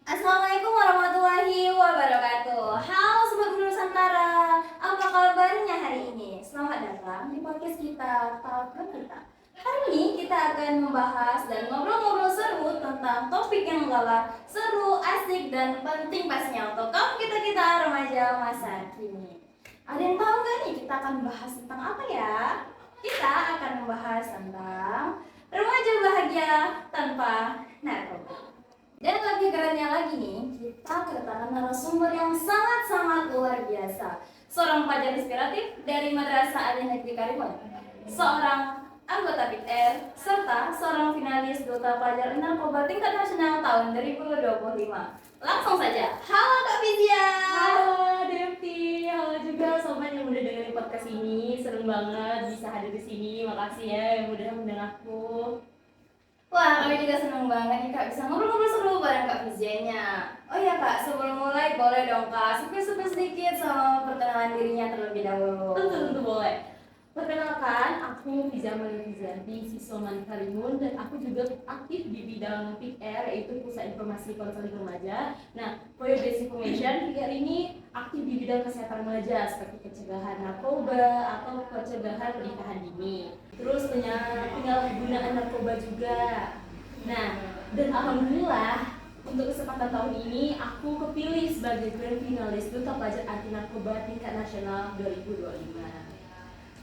Assalamualaikum warahmatullahi wabarakatuh. Halo Sobat Guru Nusantara, apa kabarnya hari ini? Selamat datang di podcast kita, Talk Kita. Hari ini kita akan membahas dan ngobrol-ngobrol seru tentang topik yang galak, seru, asik, dan penting pastinya untuk kaum kita remaja masa kini. Ada yang tahu nggak nih kita akan membahas tentang apa ya? Kita akan membahas tentang remaja bahagia tanpa narkoba. Dan lebih kerennya lagi nih, kita kedatangan narasumber yang sangat-sangat luar biasa. Seorang pelajar inspiratif dari Madrasah Aliyah Negeri Karimun, seorang anggota PITR, serta seorang finalis Duta Pelajar Narkoba Tingkat Nasional tahun 2025. Langsung saja, halo Kak Vidya. Halo Devi, halo juga sobat yang udah dengerin podcast ini. Seneng banget bisa hadir di sini. Makasih ya yang udah mendengarku. Wah, kami juga senang banget nih Kak bisa ngobrol-ngobrol seru bareng Kak Vizianya. Oh iya Kak, sebelum mulai boleh dong Kak spill sedikit sama perkenalan dirinya terlebih dahulu. Tentu boleh. Perkenalkan, aku Fiza Malifianti, siswa Mani Karimun, dan aku juga aktif di bidang PIKR, yaitu Pusat Informasi Konseling Remaja. Nah, for your basic information, PIKR ini aktif di bidang kesehatan remaja seperti pencegahan narkoba atau pencegahan pernikahan dini. Terus penyalahgunaan narkoba juga. Nah, dan alhamdulillah untuk kesempatan tahun ini aku kepilih sebagai Grand Finalis Duta Pelajar Anti Narkoba Tingkat Nasional 2025.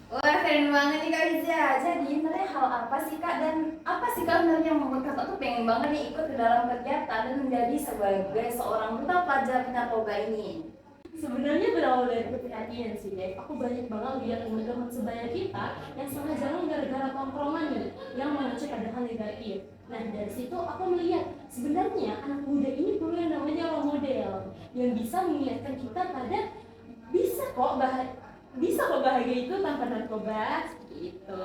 Wah, keren banget nih Kak Vizia. Jadi sebenarnya hal apa sih Kak dan apa sih Kak sebenarnya yang membuat Kakak tuh pengen banget nih ikut ke dalam kegiatan dan menjadi sebagai seorang duta pelajar narkoba ini? Sebenarnya berawal dari keprihatinan sih, Dek. Aku banyak banget lihat teman-teman sebaya kita yang setengah jalan gara-gara tongkrongan nih yang mengecek ada hal negatif. Nah, dari situ aku melihat sebenarnya anak muda ini perlu yang namanya role model yang bisa mengingatkan kita pada bisa kok bahagia itu tanpa narkoba seperti itu.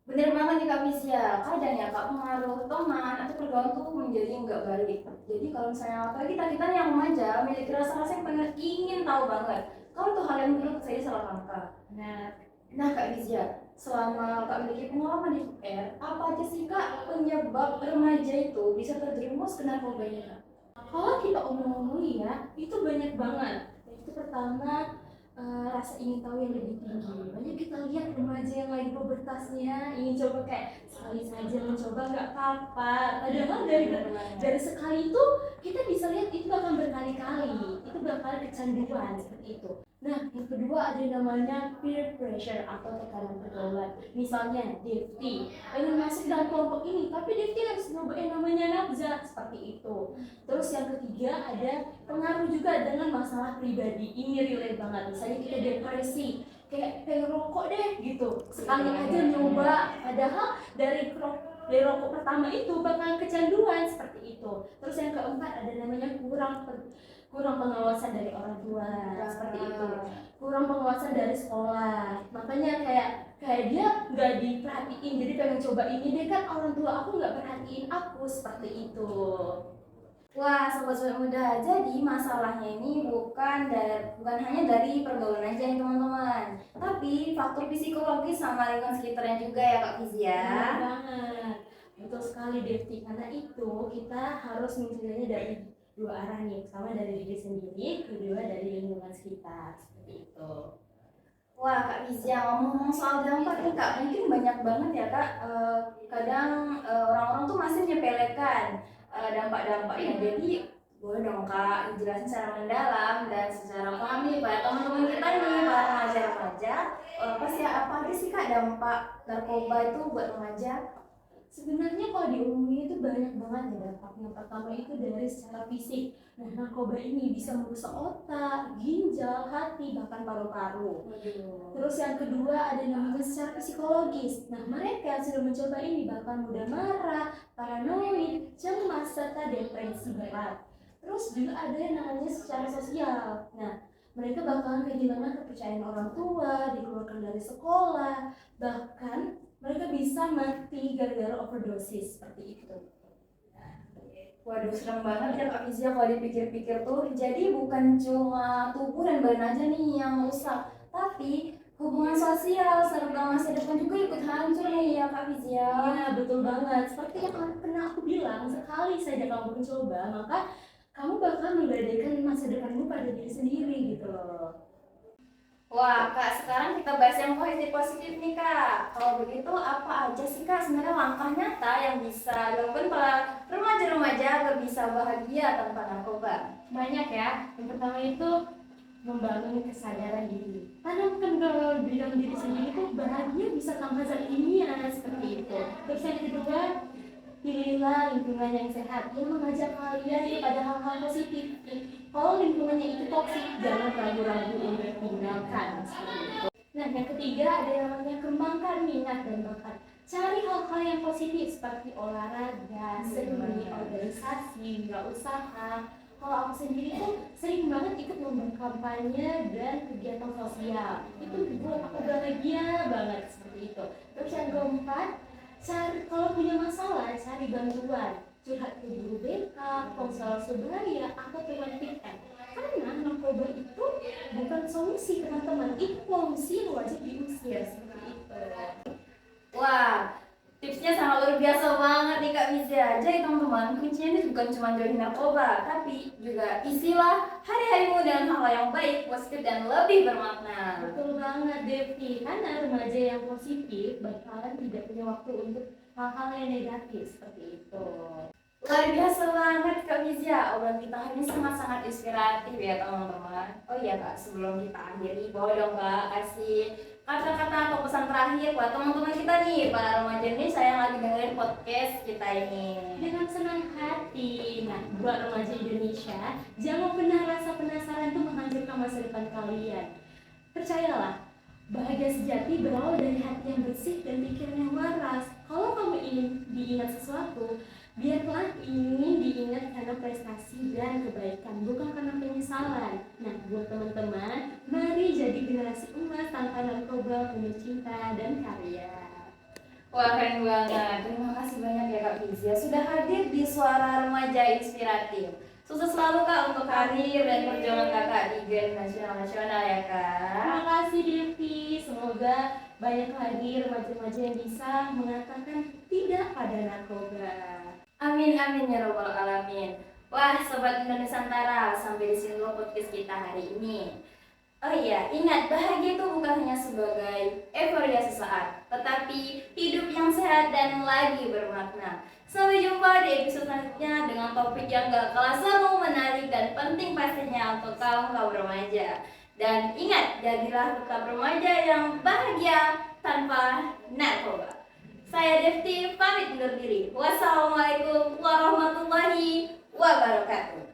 Bener banget nih Kak Vizia. Kadang ya Kak pengaruh teman atau pergaulan tuh menjadi nggak baik. Jadi kalau misalnya apalagi kita yang remaja memiliki rasa-rasa yang pengen ingin tahu banget. Kalau tuh hal yang menurut saya salah langkah. Nah Kak Vizia, selama Kak memiliki pengalaman di PR, apa aja sih Kak penyebab remaja itu bisa terjerumus ke narkobanya Kak? Kalau kita omong-omong ya, itu banyak banget. Itu pertama rasa ingin tahu yang lebih tinggi. Banyak kita lihat remaja yang lagi pubertasnya ingin coba kayak sekali saja mencoba nggak apa-apa. Padahal dari sekali itu kita bisa lihat itu akan berkali-kali. Itu bakal kecanduan seperti itu. Nah, yang kedua ada yang namanya peer pressure atau tekanan pergaulan. Misalnya Devti pengen masuk dalam kelompok ini, tapi Devti harus nyobain namanya nafza seperti itu. Terus yang ketiga ada pengaruh juga dengan masalah pribadi. Ini relate banget. Misalnya kita depresi, kayak pengen rokok deh gitu. Sekali aja nyoba, padahal dari rokok pertama itu bakal kecanduan seperti itu. Terus yang keempat ada namanya kurang pengawasan dari orang tua seperti itu, kurang pengawasan dari sekolah, makanya kayak dia nggak diperhatiin, jadi pengen coba ini deh kan orang tua aku nggak perhatiin aku seperti itu. Wah, sobat-sobat muda, jadi masalahnya ini bukan hanya dari pergaulan aja nih teman-teman, tapi faktor psikologis sama lingkungan sekitarnya juga ya Kak Vizia. Benar banget, betul sekali Devti, karena itu kita harus mencegahnya dari dua arah nih, pertama dari diri sendiri, kedua dari lingkungan sekitar seperti itu. Wah Kak Vizia, ngomong soal dampak nih Kak, mungkin banyak banget ya Kak, kadang orang-orang tuh masih menyepelekan dampak-dampaknya. Jadi boleh dong Kak jelasin secara mendalam dan secara paham nih pada teman-teman kita nih para remaja-remaja, apa aja sih Kak dampak narkoba itu buat remaja? Sebenarnya kalau diomongin itu banyak banget ya dampaknya. Pertama itu dari secara fisik. Nah, narkoba ini bisa merusak otak, ginjal, hati, bahkan paru-paru. Terus yang kedua ada namanya secara psikologis. Nah, mereka yang sudah mencoba ini bahkan mudah marah, paranoid, cemas, serta depresi berat. Terus juga ada yang namanya secara sosial. Nah, mereka bakalan kehilangan kepercayaan orang tua, dikeluarkan dari sekolah, bahkan mereka bisa mati gara-gara overdosis seperti itu. Waduh, serem banget ya Kak Vizia kalau dipikir-pikir tuh. Jadi bukan cuma tubuh dan badan aja nih yang rusak, tapi Hubungan sosial serta masa depan juga ikut hancur nih ya Kak Fizia. Iya, betul banget. Seperti yang pernah aku bilang, sekali saja kamu mencoba, maka kamu bakal menggadaikan masa depanmu pada diri sendiri gitu loh. Wah Kak, sekarang kita bahas yang positif-positif nih Kak. Kalau begitu apa aja sih Kak sebenarnya langkah nyata yang bisa dilakukan para remaja-remaja agar bisa bahagia tanpa narkoba? Banyak ya. Yang pertama itu membangun kesadaran diri. Tanamkan kalau dalam diri sendiri itu bahagia bisa tanpa zat kimia seperti itu. Terus yang kedua, pilihlah lingkungan yang sehat yang mengajak kalian kepada hal-hal positif. Kalau lingkungannya itu toksik, jangan ragu-ragu untuk tinggalkan seperti itu. Nah, yang ketiga ada yang namanya kembangkan minat dan bakat. Cari hal-hal yang positif seperti olahraga, seni, organisasi, wirausaha. Kalau aku sendiri tuh sering banget ikut lomba kampanye dan kegiatan sosial. Itu buat aku bahagia banget seperti itu. Terus yang keempat, kalau punya masalah cari bantuan, curhat ke guru BK, konselor sebaya, atau teman PN. Karena narkoba itu bukan solusi teman-teman, itu polusi yang wajib diusir seperti itu. Wah, tipsnya sangat luar biasa banget nih Kak Fizia. Jadi teman-teman, kuncinya ini bukan cuma jauhi narkoba, tapi juga isilah hari-harimu dengan hal yang baik, positif, dan lebih bermakna. Betul banget Devi, karena remaja yang positif bakalan tidak punya waktu untuk hal-hal yang negatif seperti itu. Luar biasa banget Kak Fizia. Obrolan kita hari ini sangat-sangat inspiratif ya teman-teman. Oh iya Kak, sebelum kita akhiri, boleh dong Kak kasih kata-kata atau pesan terakhir buat teman-teman kita nih, para remaja Indonesia yang lagi dengerin podcast kita ini. Dengan senang hati, nah buat remaja Indonesia, jangan pernah rasa penasaran itu menghancurkan masa depan kalian. Percayalah, bahagia sejati berawal dari hati yang bersih dan pikiran yang waras. Kalau kamu ingin diingat sesuatu, biarlah ingin diingat karena prestasi dan kebaikan, bukan karena penyesalan. Nah, buat teman-teman, mari jadi generasi emas tanpa narkoba, penuh cinta dan karya. Wah keren banget. Terima kasih banyak ya Kak Fizia sudah hadir di Suara Remaja Inspiratif. Sukses selalu Kak untuk karir dan perjuangan Kakak di Gen Nasional ya Kak. Terima kasih Devi, semoga banyak lagi remaja-remaja yang bisa mengatakan tidak pada narkoba. Amin amin ya robbal alamin. Wah sobat Indonesia Nusantara, sampai di sini dulu podcast kita hari ini. Oh iya, ingat bahagia itu bukan hanya sebagai euforia sesaat, tetapi hidup yang sehat dan lagi bermakna. Sampai jumpa di episode selanjutnya dengan topik yang gak kalah seru, menarik, dan penting pastinya untuk kaum remaja. Dan ingat, jadilah tetap remaja yang bahagia tanpa narkoba. Saya Devti pamit undur diri. Wassalamualaikum warahmatullahi wabarakatuh.